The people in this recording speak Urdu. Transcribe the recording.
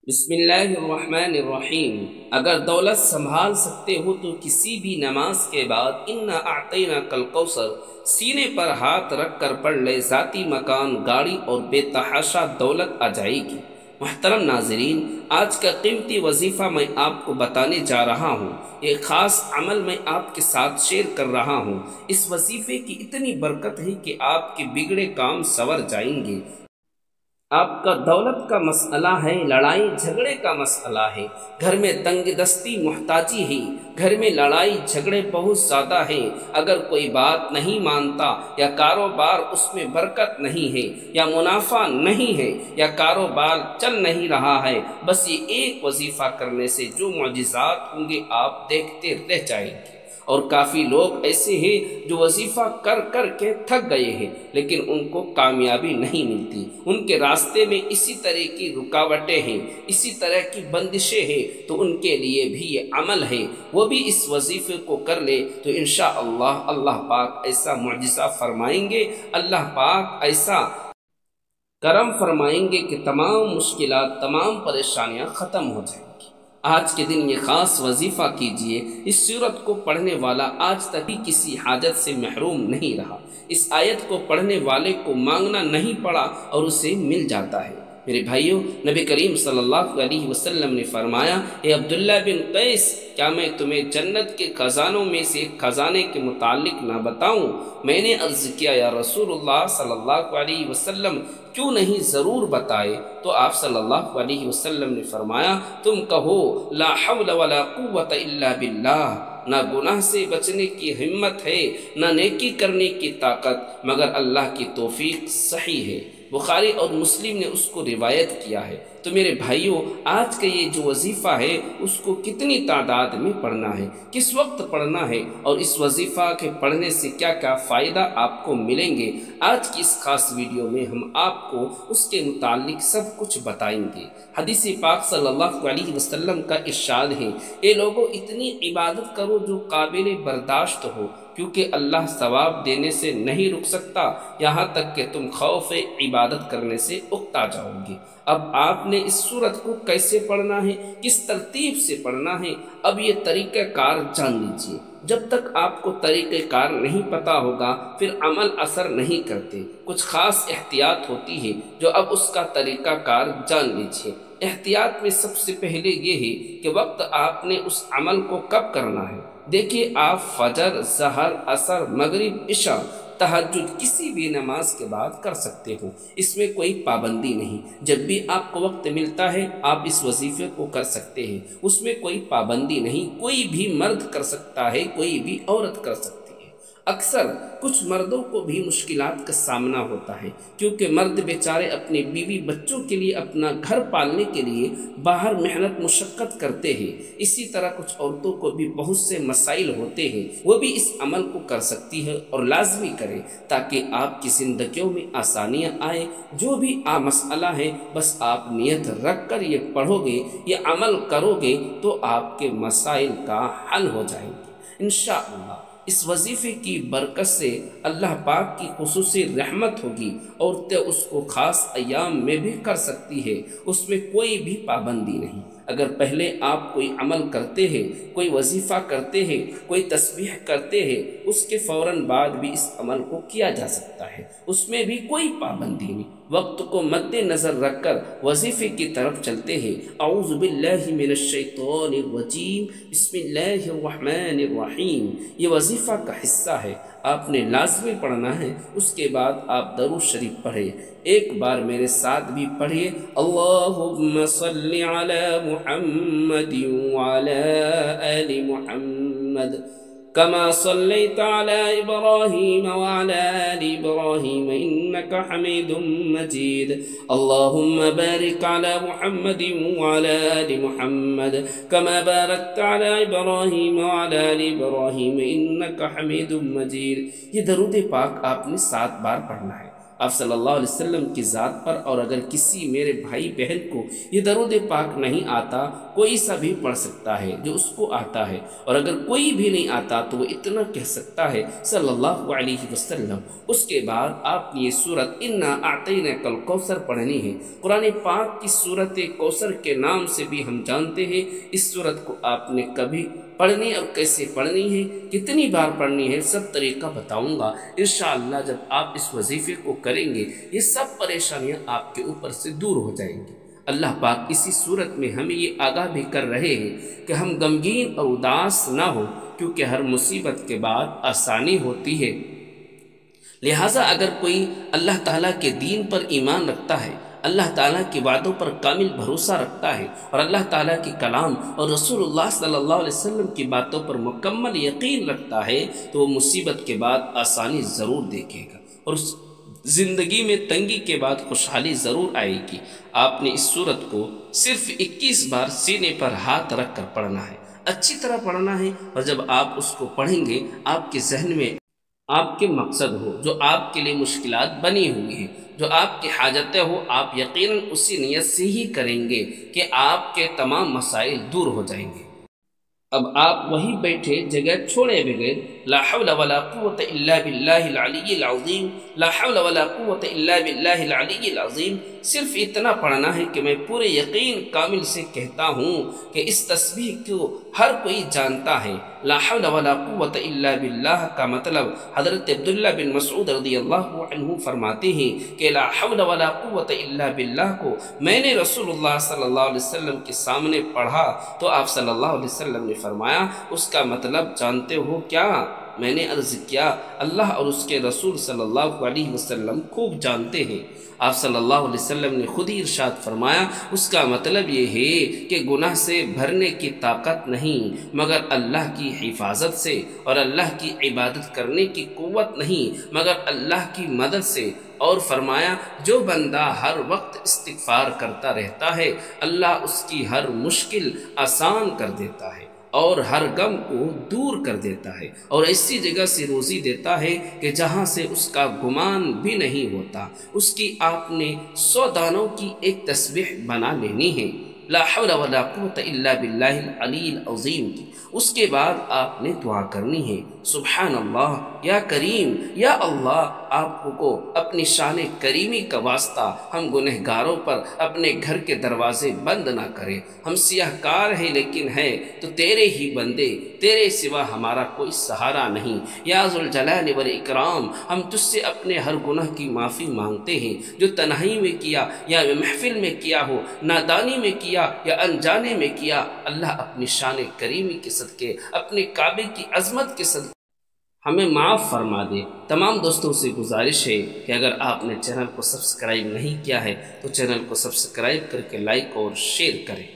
بسم اللہ الرحمن الرحیم۔ اگر دولت سنبھال سکتے ہو تو کسی بھی نماز کے بعد انا اعطیناک الکوثر سینے پر ہاتھ رکھ کر پڑھ لے، ذاتی مکان، گاڑی اور بے تحاشا دولت آ جائے گی۔ محترم ناظرین، آج کا قیمتی وظیفہ میں آپ کو بتانے جا رہا ہوں۔ ایک خاص عمل میں آپ کے ساتھ شیئر کر رہا ہوں۔ اس وظیفے کی اتنی برکت ہے کہ آپ کے بگڑے کام سنور جائیں گے۔ آپ کا دولت کا مسئلہ ہے، لڑائی جھگڑے کا مسئلہ ہے، گھر میں تنگ دستی محتاجی ہے، گھر میں لڑائی جھگڑے بہت زیادہ ہیں، اگر کوئی بات نہیں مانتا یا کاروبار اس میں برکت نہیں ہے یا منافع نہیں ہے یا کاروبار چل نہیں رہا ہے، بس یہ ایک وظیفہ کرنے سے جو معجزات ہوں گے آپ دیکھتے رہ جائیں گے۔ اور کافی لوگ ایسے ہیں جو وظیفہ کر کر کے تھک گئے ہیں لیکن ان کو کامیابی نہیں ملتی، ان کے راستے میں اسی طرح کی رکاوٹیں ہیں، اسی طرح کی بندشیں ہیں، تو ان کے لیے بھی یہ عمل ہے، وہ بھی اس وظیفے کو کر لے تو انشاءاللہ اللہ پاک ایسا معجزہ فرمائیں گے، اللہ پاک ایسا کرم فرمائیں گے کہ تمام مشکلات، تمام پریشانیاں ختم ہو جائیں گی۔ آج کے دن یہ خاص وظیفہ کیجئے۔ اس سورت کو پڑھنے والا آج تک بھی کسی حاجت سے محروم نہیں رہا۔ اس آیت کو پڑھنے والے کو مانگنا نہیں پڑا اور اسے مل جاتا ہے۔ میرے بھائیوں، نبی کریم صلی اللہ علیہ وسلم نے فرمایا، اے عبداللہ بن قیس، کیا میں تمہیں جنت کے خزانوں میں سے ایک خزانے کے متعلق نہ بتاؤں؟ میں نے عرض کیا، یا رسول اللہ صلی اللہ علیہ وسلم، کیوں نہیں، ضرور بتائے۔ تو آپ صلی اللہ علیہ وسلم نے فرمایا، تم کہو لا حول ولا قوت الا باللہ، نہ گناہ سے بچنے کی ہمت ہے، نہ نیکی کرنے کی طاقت مگر اللہ کی توفیق۔ صحیح ہے، بخاری اور مسلم نے اس کو روایت کیا ہے۔ تو میرے بھائیوں، آج کا یہ جو وظیفہ ہے اس کو کتنی تعداد میں پڑھنا ہے، کس وقت پڑھنا ہے، اور اس وظیفہ کے پڑھنے سے کیا کیا فائدہ آپ کو ملیں گے، آج کی اس خاص ویڈیو میں ہم آپ کو اس کے متعلق سب کچھ بتائیں گے۔ حدیث پاک صلی اللہ علیہ وسلم کا ارشاد ہے، اے لوگو، اتنی عبادت کرو جو قابل برداشت ہو، کیونکہ اللہ ثواب دینے سے نہیں رک سکتا یہاں تک کہ تم خوف عبادت کرنے سے اکتا جاؤ گے۔ اب آپ نے اس سورت کو کیسے پڑھنا ہے، کس ترتیب سے پڑھنا ہے، اب یہ طریقہ کار جان لیجئے۔ جب تک آپ کو طریقہ کار نہیں پتا ہوگا پھر عمل اثر نہیں کرتے۔ کچھ خاص احتیاط ہوتی ہے جو اب اس کا طریقہ کار جان لیجئے۔ احتیاط میں سب سے پہلے یہ ہے کہ وقت آپ نے اس عمل کو کب کرنا ہے۔ دیکھیے، آپ فجر، ظہر، عصر، مغرب، عشاء، تہجد کسی بھی نماز کے بعد کر سکتے ہو، اس میں کوئی پابندی نہیں۔ جب بھی آپ کو وقت ملتا ہے آپ اس وظیفے کو کر سکتے ہیں، اس میں کوئی پابندی نہیں۔ کوئی بھی مرد کر سکتا ہے، کوئی بھی عورت کر سکتی ہے۔ اکثر کچھ مردوں کو بھی مشکلات کا سامنا ہوتا ہے، کیونکہ مرد بیچارے اپنی بیوی بچوں کے لیے، اپنا گھر پالنے کے لیے باہر محنت مشقت کرتے ہیں۔ اسی طرح کچھ عورتوں کو بھی بہت سے مسائل ہوتے ہیں، وہ بھی اس عمل کو کر سکتی ہے اور لازمی کرے تاکہ آپ کی زندگیوں میں آسانیاں آئے۔ جو بھی مسئلہ ہے بس آپ نیت رکھ کر یہ پڑھو گے، یہ عمل کرو گے تو آپ کے مسائل کا حل ہو جائیں گے انشاءاللہ۔ اس وظیفے کی برکت سے اللہ پاک کی خصوصی رحمت ہوگی۔ عورتیں اس کو خاص ایام میں بھی کر سکتی ہے، اس میں کوئی بھی پابندی نہیں۔ اگر پہلے آپ کوئی عمل کرتے ہیں، کوئی وظیفہ کرتے ہیں، کوئی تسبیح کرتے ہیں، اس کے فوراً بعد بھی اس عمل کو کیا جا سکتا ہے، اس میں بھی کوئی پابندی نہیں۔ وقت کو مد نظر رکھ کر وظیفے کی طرف چلتے ہیں۔ اعوذ باللہ من الشیطان الرجیم، بسم اللہ الرحمن الرحیم۔ یہ وظیفہ کا حصہ ہے، آپ نے لازمی پڑھنا ہے۔ اس کے بعد آپ درود شریف پڑھیں۔ ایک بار میرے ساتھ بھی پڑھیے، اللہم صلی علی محمد وعلی آل محمد كما صليت على إبراهيم وعلى آل إبراهيم إنك حميد مجيد اللهم بارك على محمد وعلى آل محمد كما باركت على إبراهيم وعلى آل إبراهيم إنك حميد مجيد۔ یہ درود پاک آپ نے 7 بار پڑھنا ہے۔ آپ صلی اللہ علیہ وسلم کی ذات پر، اور اگر کسی میرے بھائی بہن کو یہ درود پاک نہیں آتا، کوئی سا بھی پڑھ سکتا ہے جو اس کو آتا ہے، اور اگر کوئی بھی نہیں آتا تو وہ اتنا کہہ سکتا ہے صلی اللہ علیہ وسلم۔ اس کے بعد آپ نے یہ سورت انا اعطیناک الکوثر پڑھنی ہے۔ قرآن پاک کی سورت کوثر کے نام سے بھی ہم جانتے ہیں۔ اس سورت کو آپ نے کبھی پڑھنی اور کیسے پڑھنی ہے، کتنی بار پڑھنی ہے، سب طریقہ بتاؤں گا انشاءاللہ۔ جب آپ اس وظیفے کو کریں گے یہ سب پریشانیاں آپ کے اوپر سے دور ہو جائیں گی۔ اللہ پاک اسی صورت میں ہمیں یہ آگاہ بھی کر رہے ہیں کہ ہم غمگین اور اداس نہ ہو، کیونکہ ہر مصیبت کے بعد آسانی ہوتی ہے۔ لہٰذا اگر کوئی اللہ تعالیٰ کے دین پر ایمان رکھتا ہے، اللہ تعالیٰ کی وعدوں پر کامل بھروسہ رکھتا ہے، اور اللہ تعالیٰ کی کلام اور رسول اللہ صلی اللہ علیہ وسلم کی باتوں پر مکمل یقین رکھتا ہے، تو وہ مصیبت کے بعد آسانی ضرور دیکھے گا، اور اس زندگی میں تنگی کے بعد خوشحالی ضرور آئے گی۔ آپ نے اس سورت کو صرف 21 بار سینے پر ہاتھ رکھ کر پڑھنا ہے، اچھی طرح پڑھنا ہے، اور جب آپ اس کو پڑھیں گے آپ کے ذہن میں آپ کے مقصد ہو، جو آپ کے لیے مشکلات بنی ہوئی ہیں، جو آپ کی حاجتیں ہو، آپ یقیناً اسی نیت سے ہی کریں گے کہ آپ کے تمام مسائل دور ہو جائیں گے۔ اب آپ وہی بیٹھے جگہ چھوڑے بغیر لا حول ولا قوت الا باللہ العلی العظیم، لا حول ولا قوت الا باللہ العلی العظیم، صرف اتنا پڑھنا ہے کہ میں پورے یقین کامل سے کہتا ہوں کہ اس تسبیح کو ہر کوئی جانتا ہے۔ لا حول ولا قوت الا باللہ کا مطلب حضرت عبداللہ بن مسعود رضی اللہ عنہ فرماتے ہیں کہ لا حول ولا قوت الا باللہ کو میں نے رسول اللہ صلی اللہ علیہ وسلم کے سامنے پڑھا تو آپ صلی اللہ علیہ وسلم نے فرمایا اس کا مطلب جانتے ہو کیا؟ میں نے عرض کیا اللہ اور اس کے رسول صلی اللہ علیہ وسلم خوب جانتے ہیں۔ آپ صلی اللہ علیہ وسلم نے خود ہی ارشاد فرمایا اس کا مطلب یہ ہے کہ گناہ سے بھرنے کی طاقت نہیں مگر اللہ کی حفاظت سے، اور اللہ کی عبادت کرنے کی قوت نہیں مگر اللہ کی مدد سے، اور فرمایا جو بندہ ہر وقت استغفار کرتا رہتا ہے اللہ اس کی ہر مشکل آسان کر دیتا ہے اور ہر غم کو دور کر دیتا ہے، اور ایسی جگہ سے روزی دیتا ہے کہ جہاں سے اس کا گمان بھی نہیں ہوتا۔ اس کی آپ نے 100 دانوں کی ایک تسبیح بنا لینی ہے، لا حول ولا قوت الا باللہ العلی العظیم کی۔ اس کے بعد آپ نے دعا کرنی ہے سبحان اللہ یا کریم، یا اللہ آپ کو اپنی شان کریمی کا واسطہ ہم گنہگاروں پر اپنے گھر کے دروازے بند نہ کرے۔ ہم سیاہ کار ہیں لیکن ہیں تو تیرے ہی بندے، تیرے سوا ہمارا کوئی سہارا نہیں۔ یا ذوالجلال والاکرام، ہم تجھ سے اپنے ہر گناہ کی معافی مانگتے ہیں جو تنہائی میں کیا یا محفل میں کیا ہو، نادانی میں کیا یا انجانے میں کیا۔ اللہ اپنی شان کریمی کے صدقے، اپنے کعبے کی عظمت کے صدقے ہمیں معاف فرما دے۔ تمام دوستوں سے گزارش ہے کہ اگر آپ نے چینل کو سبسکرائب نہیں کیا ہے تو چینل کو سبسکرائب کر کے لائک اور شیئر کریں۔